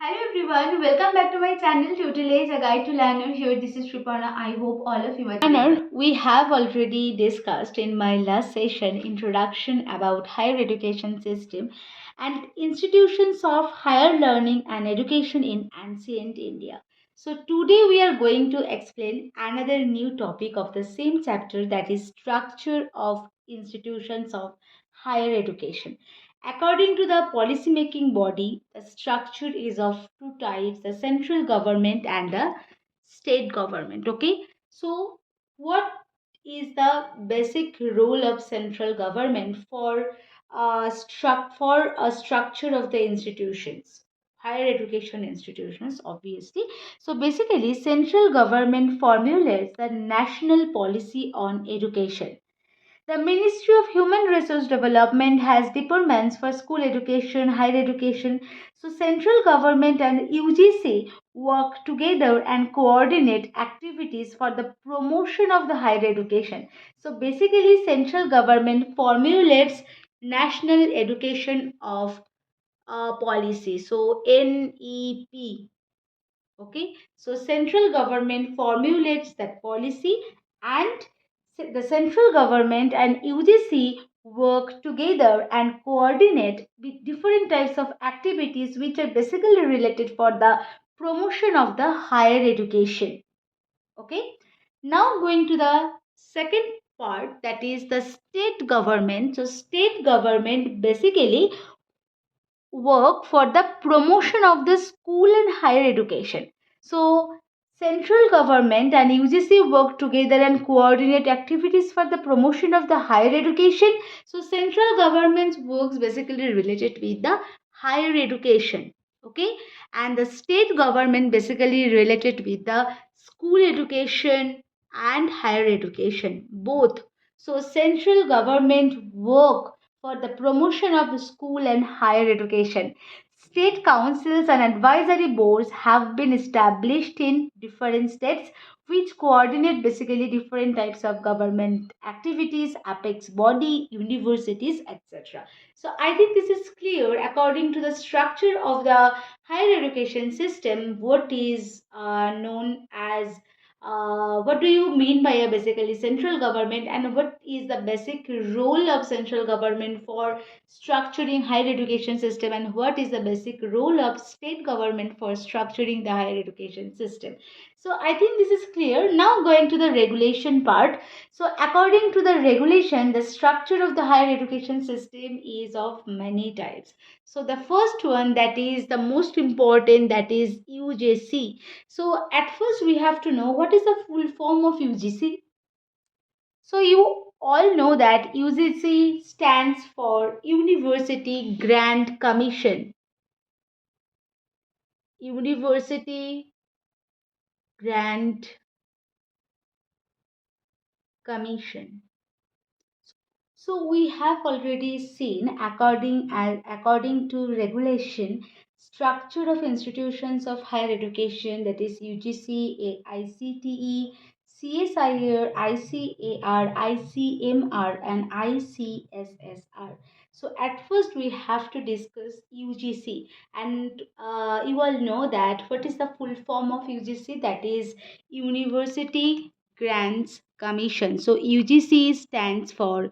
Hello everyone, welcome back to my channel Tutelage, a guide to learner. Here, this is Sriparna. I hope all of you are learner. We have already discussed in my last session introduction about higher education system and institutions of higher learning and education in ancient India. So today we are going to explain another new topic of the same chapter, that is structure of institutions of higher education. According to the policy making body, the structure is of two types, the central government and the state government. Okay, so what is the basic role of central government for for a structure of the institutions, higher education institutions, obviously. So basically, central government formulates the national policy on education. The Ministry of Human Resource Development has departments for school education, higher education. So central government and UGC work together and coordinate activities for the promotion of the higher education. So basically central government formulates national education of policy. So NEP. Okay, so central government formulates that policy, and the central government and UGC work together and coordinate with different types of activities which are basically related for the promotion of the higher education. Okay, now going to the second part, that is the state government. So state government basically work for the promotion of the school and higher education. So, central government and UGC work together and coordinate activities for the promotion of the higher education. So, central government's works basically related with the higher education. Okay, and the state government basically related with the school education and higher education both. So, central government work for the promotion of school and higher education. State councils and advisory boards have been established in different states which coordinate basically different types of government activities, apex body, universities, etc. So I think this is clear according to the structure of the higher education system, what is known as what do you mean by a basically central government, and what is the basic role of central government for structuring higher education system, and what is the basic role of state government for structuring the higher education system? So I think this is clear. Now going to the regulation part. So according to the regulation, the structure of the higher education system is of many types. So the first one, that is the most important, that is UGC. So at first we have to know what is the full form of UGC. So you all know that UGC stands for University Grant Commission. University Grant Commission. So we have already seen according to regulation, structure of institutions of higher education, that is UGC, AICTE, CSIR, ICAR, ICMR and ICSSR. So at first we have to discuss UGC, and you all know that what is the full form of UGC, that is University Grants Commission. So UGC stands for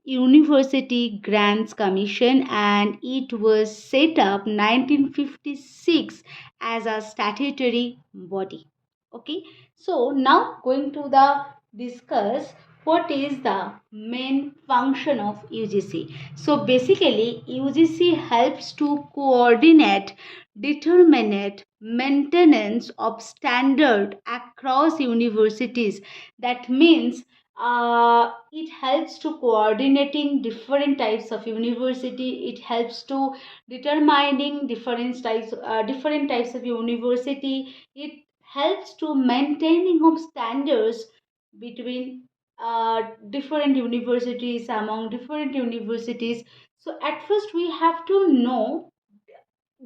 University Grants Commission, and it was set up 1956 as a statutory body. Okay, so now going to the discuss what is the main function of UGC. So basically UGC helps to coordinate, determine maintenance of standard across universities. That means it helps to coordinating different types of university. It helps to determining different types of university. It helps to maintaining of standards between different universities, among different universities. So at first we have to know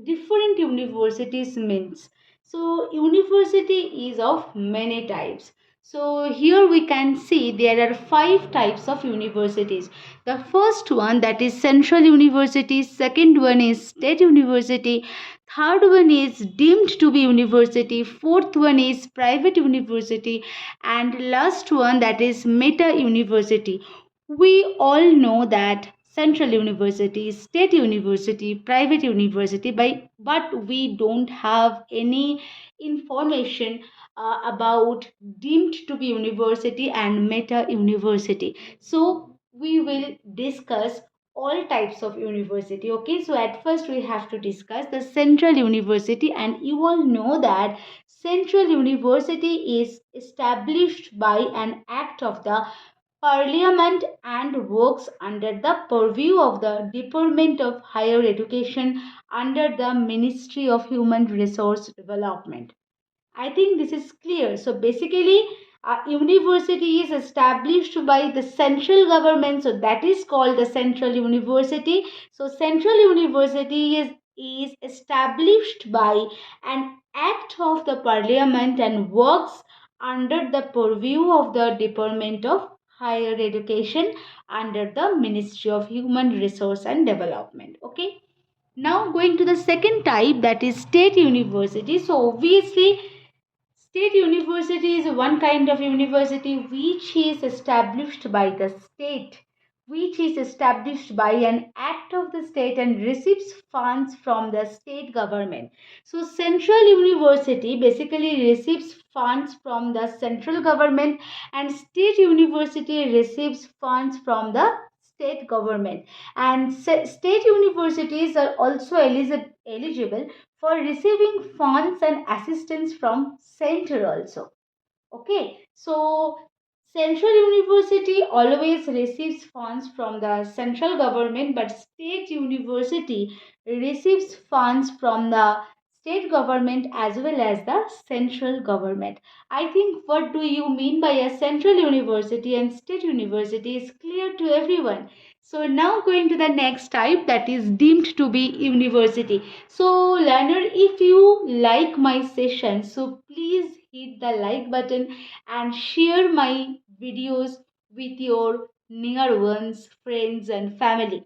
different universities means. So university is of many types. So here we can see there are 5 types of universities. The first one, that is central university, second one is state university, third one is deemed to be university, fourth one is private university, and last one, that is meta university. We all know that central university, state university, private university, but we don't have any information about deemed to be university and meta university. So we will discuss all types of university. Okay, so at first we have to discuss the central university, and you all know that central university is established by an act of the Parliament and works under the purview of the Department of Higher Education under the Ministry of Human Resource Development. I think this is clear. So basically, a university is established by the central government. So that is called the central university. So central university is established by an act of the parliament and works under the purview of the Department of Higher Education under the Ministry of Human Resource and Development. Okay. Now going to the second type, that is state university. So obviously state university is one kind of university which is established by the state, which is established by an act of the state and receives funds from the state government. So central university basically receives funds from the central government, and state university receives funds from the state government. And state universities are also eligible for receiving funds and assistance from center also. Okay, so central university always receives funds from the central government, but state university receives funds from the state government as well as the central government. I think what do you mean by a central university and state university is clear to everyone. So now going to the next type, that is deemed to be university. So learner, if you like my session, so please hit the like button and share my videos with your near ones, friends and family.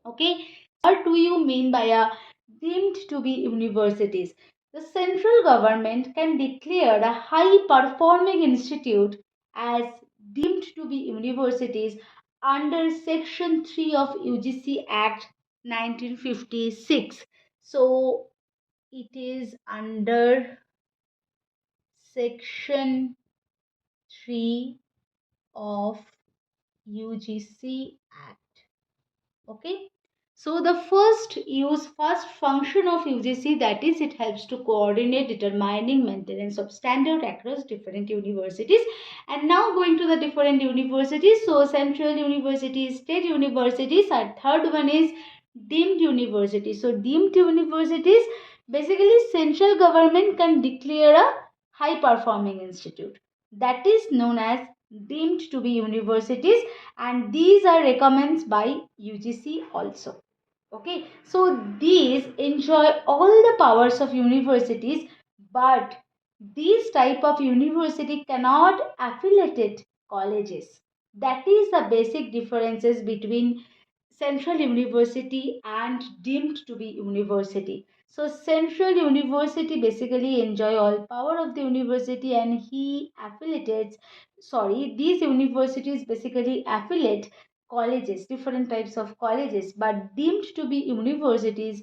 Okay, what do you mean by a deemed to be universities? The central government can declare a high performing institute as deemed to be universities under section 3 of UGC Act 1956. So it is under section 3 of UGC Act. Okay. So the first function of UGC, that is it helps to coordinate determining maintenance of standard across different universities. And now going to the different universities. So central universities, state universities, and third one is deemed universities. So deemed universities, basically central government can declare a high performing institute, that is known as deemed to be universities, and these are recommends by UGC also. Okay, so these enjoy all the powers of universities, but these type of university cannot affiliated colleges. That is the basic differences between central university and deemed to be university. So central university basically enjoy all power of the university, and he affiliates, sorry, these universities basically affiliate colleges, different types of colleges, but deemed to be universities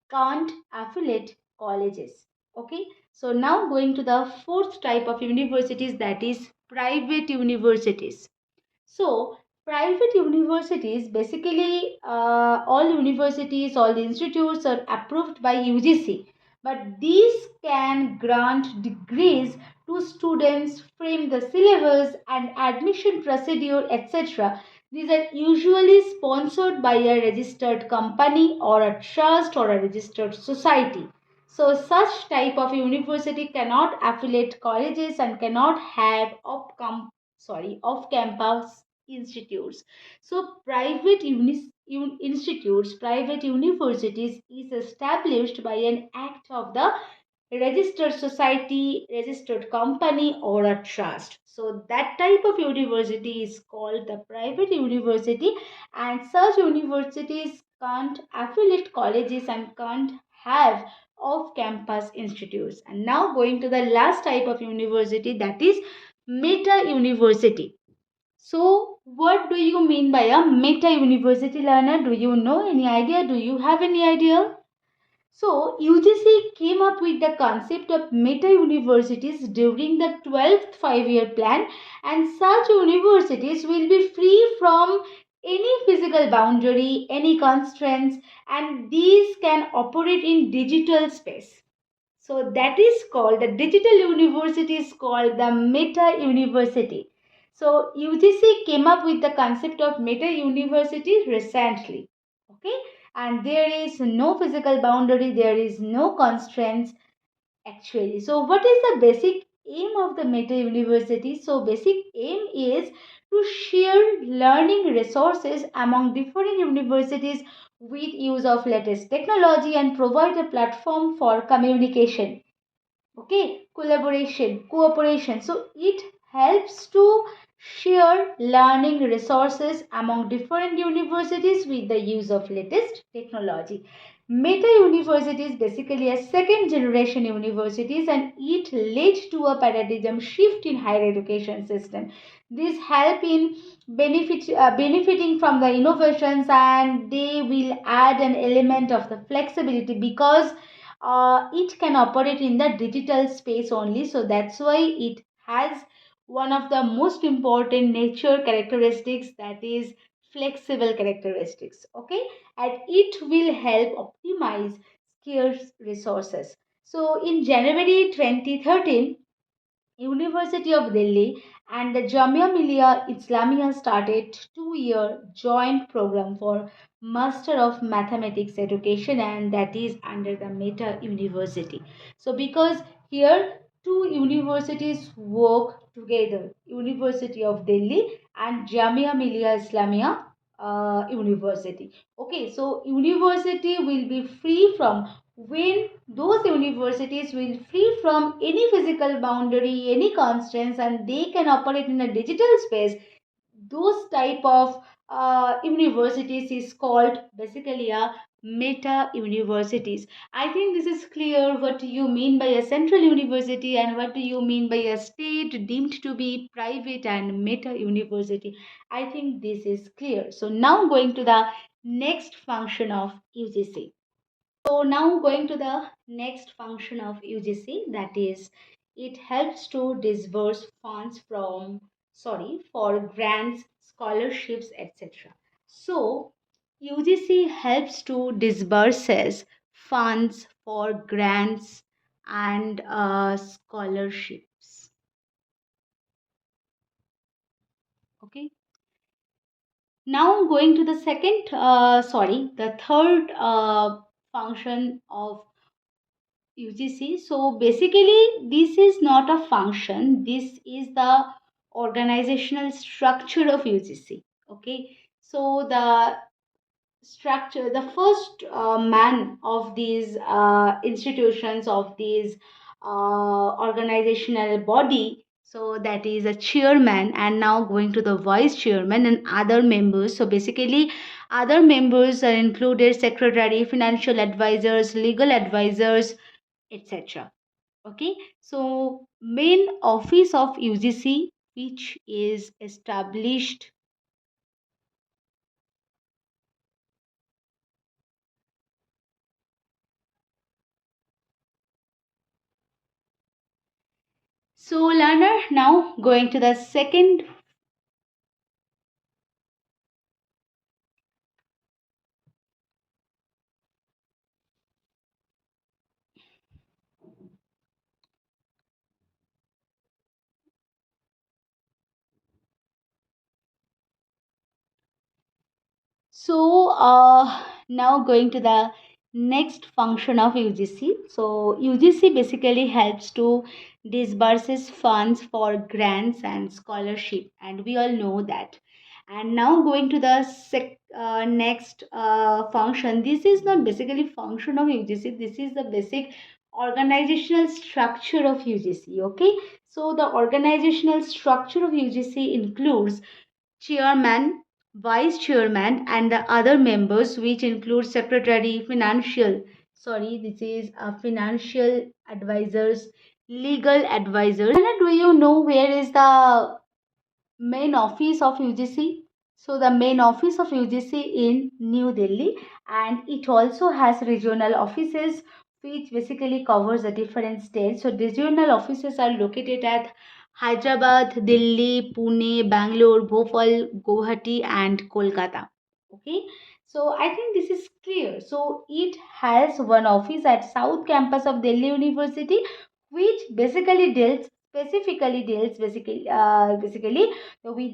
can't affiliate colleges. Okay, so now going to the fourth type of universities, that is private universities. So, private universities, basically all universities, all the institutes are approved by UGC, but these can grant degrees to students, frame the syllabus and admission procedure, etc. These are usually sponsored by a registered company or a trust or a registered society. So such type of university cannot affiliate colleges and cannot have off campus institutes. So private universities is established by an act of the registered society, registered company or a trust. So that type of university is called the private university, and such universities can't affiliate colleges and can't have off-campus institutes. And now going to the last type of university, that is meta university. So what do you mean by a meta university, learner? Do you know any idea? Do you have any idea? So UGC came up with the concept of meta universities during the 12th five-year plan, and such universities will be free from any physical boundary, any constraints, and these can operate in digital space. So that is called, the digital university is called the meta university. So UGC came up with the concept of meta university recently. Okay, and there is no physical boundary, there is no constraints actually. So what is the basic aim of the meta university? So basic aim is to share learning resources among different universities with use of latest technology and provide a platform for communication, okay, collaboration, cooperation. So it helps to share learning resources among different universities with the use of latest technology. Meta university is basically a second generation universities, and it led to a paradigm shift in higher education system. This help in benefiting from the innovations, and they will add an element of the flexibility because it can operate in the digital space only. So that's why it has one of the most important nature characteristics, that is flexible characteristics, okay, and it will help optimize scarce resources. So in January 2013, University of Delhi and the Jamia Millia Islamia started 2-year joint program for Master of Mathematics Education, and that is under the Meta University. So because here two universities work together, University of Delhi and Jamia Millia Islamia University. Okay, so university will be free from, when those universities will free from any physical boundary, any constraints, and they can operate in a digital space, those type of universities is called basically a meta universities. I think this is clear what you mean by a central university and what do you mean by a state deemed to be private and meta university. I think this is clear. So now going to the next function of UGC. So now going to the next function of UGC, that is it helps to disburse funds for grants, scholarships, etc. So UGC helps to disburses funds for grants and scholarships. Okay. Now going to the the third function of UGC. So basically, this is not a function. This is the organizational structure of UGC. Okay. So the structure, the first man of these institutions, of these organizational body, so that is a chairman, and now going to the vice chairman and other members. So basically other members are included secretary, financial advisors, legal advisors, etc. Okay, so main office of UGC, which is established. So learner, now going to the second. So now going to the next function of UGC. So UGC basically helps to disburses funds for grants and scholarship, and we all know that. And now going to the next function. This is not basically function of UGC. This is the basic organizational structure of UGC. Okay. So the organizational structure of UGC includes chairman, vice chairman, and the other members, which include secretary, financial, sorry, this is financial advisors, legal advisors. And do you know where is the main office of UGC? So the main office of UGC in New Delhi, and it also has regional offices which basically covers the different states. So regional offices are located at Hyderabad, Delhi, Pune, Bangalore, Bhopal, Guwahati and Kolkata. Okay, so I think this is clear. So it has one office at South Campus of Delhi University, which basically with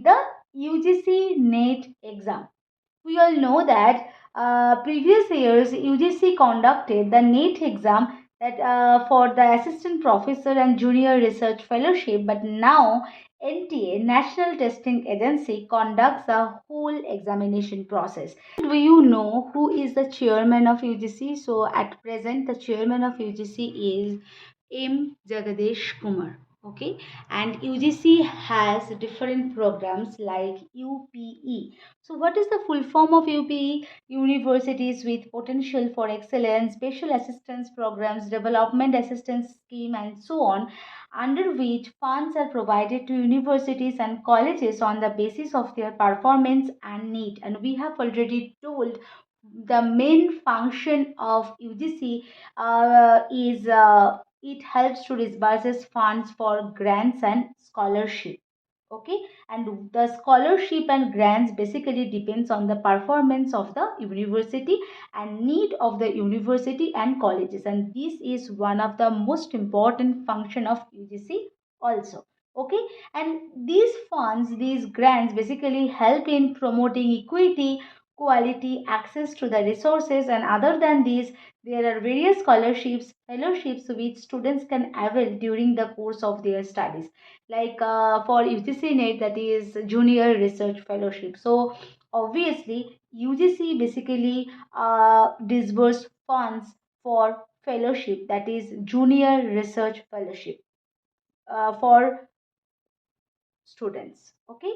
the UGC Net exam. We all know that previous years UGC conducted the NEET exam that for the assistant professor and junior research fellowship, but now NTA, National Testing Agency, conducts the whole examination process. Do you know who is the chairman of UGC? So at present the chairman of UGC is M. Jagadesh Kumar. Okay, and UGC has different programs like UPE. So what is the full form of UPE? Universities with potential for excellence, special assistance programs, development assistance scheme, and so on, under which funds are provided to universities and colleges on the basis of their performance and need. And we have already told the main function of UGC is it helps to disburses funds for grants and scholarship. Okay, and the scholarship and grants basically depends on the performance of the university and need of the university and colleges, and this is one of the most important function of UGC also. Okay, and these funds, these grants basically help in promoting equity, quality, access to the resources, and other than these there are various scholarships, fellowships which students can avail during the course of their studies, like for UGC NET, that is Junior Research Fellowship. So obviously UGC basically disburse funds for fellowship, that is Junior Research Fellowship for students. Okay.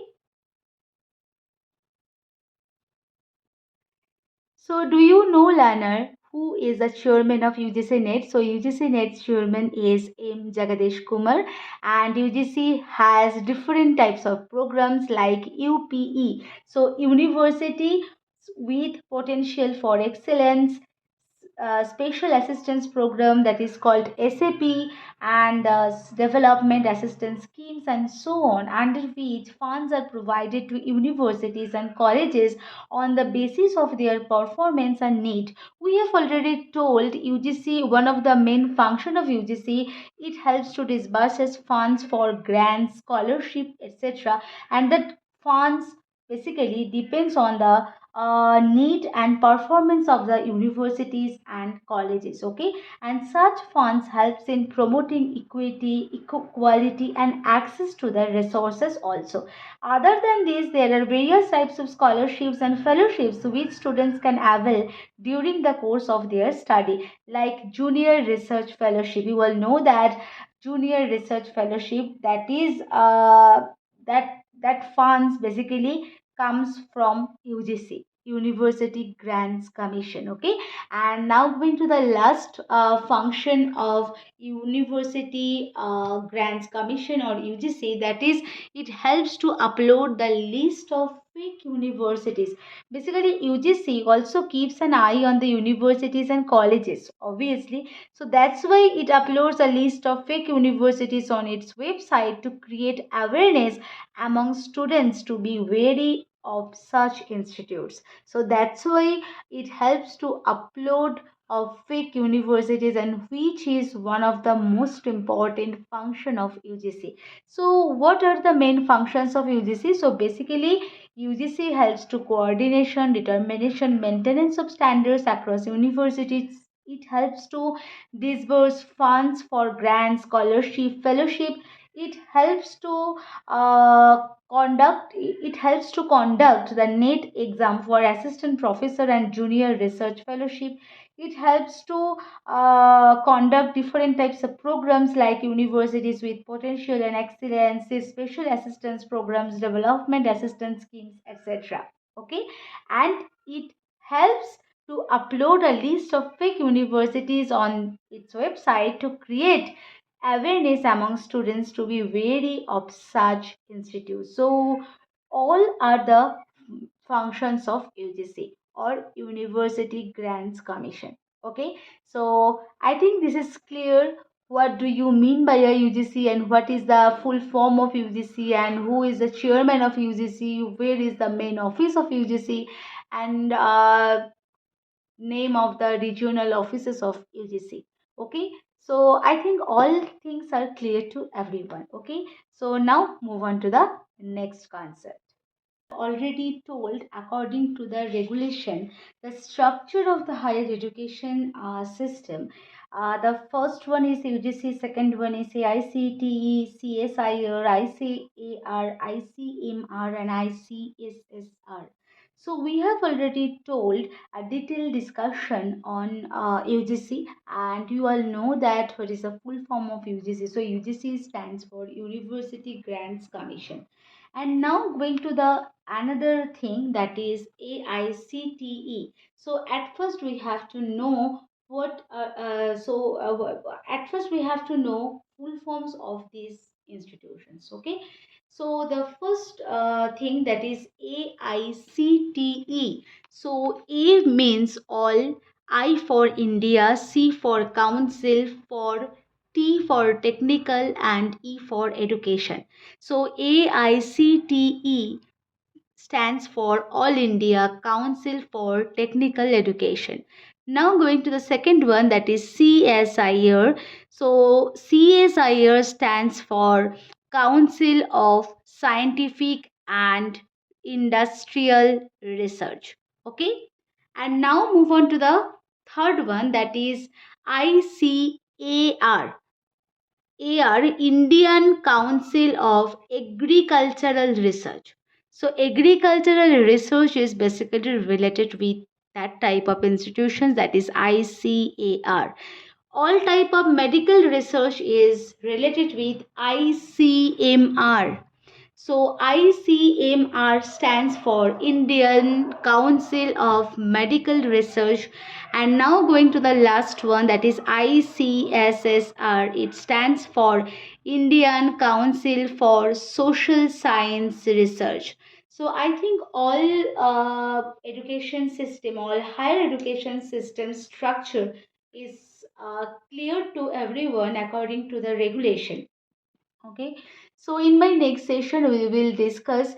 So, do you know, Lanner, who is the chairman of UGC Net? So, UGC Net's chairman is M. Jagadesh Kumar, and UGC has different types of programs like UPE. So, University with Potential for Excellence, special assistance program, that is called SAP, and development assistance schemes and so on, under which funds are provided to universities and colleges on the basis of their performance and need. We have already told UGC, one of the main function of UGC, it helps to disburse funds for grants, scholarship, etc., and that funds basically depends on the need and performance of the universities and colleges. Okay, and such funds helps in promoting equity, equality and access to the resources also. Other than this, there are various types of scholarships and fellowships which students can avail during the course of their study, like Junior Research Fellowship. You will know that Junior Research Fellowship, that is that funds basically comes from UGC, University Grants Commission. Okay, and now going to the last function of University Grants Commission or UGC, that is it helps to upload the list of fake universities. Basically UGC also keeps an eye on the universities and colleges, obviously, so that's why it uploads a list of fake universities on its website to create awareness among students to be wary of such institutes. So that's why it helps to upload of fake universities, and which is one of the most important function of UGC. So what are the main functions of UGC? So basically UGC helps to coordination, determination, maintenance of standards across universities. It helps to disburse funds for grants, scholarship, fellowship. It helps to conduct the NET exam for assistant professor and junior research fellowship. It helps to conduct different types of programs like universities with potential and excellence, special assistance programs, development assistance schemes, etc. Okay, and it helps to upload a list of fake universities on its website to create awareness among students to be wary of such institutes. So, all are the functions of UGC or University Grants Commission. Okay, so I think this is clear. What do you mean by a UGC and what is the full form of UGC and who is the chairman of UGC, where is the main office of UGC, and name of the regional offices of UGC. Okay, so I think all things are clear to everyone. Okay, so now move on to the next concept. Already told, according to the regulation, the structure of the higher education system. The first one is UGC, second one is AICTE, CSIR, ICAR, ICMR, and ICSSR. So we have already told a detailed discussion on UGC, and you all know that what is the full form of UGC. So UGC stands for University Grants Commission. And now going to the another thing, that is AICTE. So at first we have to know at first we have to know full forms of these institutions. Okay, so the first thing, that is AICTE. So A means all, I for India, C for council, for T for technical, and E for education. So AICTE stands for All India Council for Technical Education. Now going to the second one, that is CSIR. So CSIR stands for Council of Scientific and Industrial Research. Okay. And now move on to the third one, that is ICAR. AR, Indian Council of Agricultural Research. So agricultural research is basically related with that type of institutions, that is ICAR. All type of medical research is related with ICMR. So ICMR stands for Indian Council of Medical Research. And now going to the last one, that is ICSSR. It stands for Indian Council for Social Science Research. So I think all education system, all higher education system structure is clear to everyone according to the regulation. Okay, so in my next session we will discuss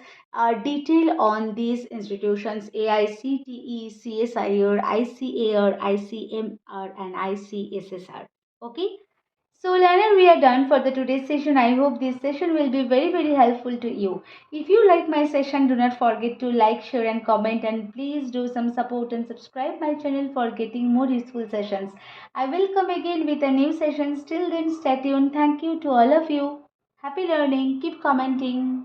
detail on these institutions: AICTE, CSIR, ICAR, ICMR, and ICSSR. Okay, so learner, we are done for the today's session. I hope this session will be very helpful to you. If you like my session, do not forget to like, share, and comment, and please do some support and subscribe my channel for getting more useful sessions. I will come again with a new session. Till then, stay tuned. Thank you to all of you. Happy learning. Keep commenting.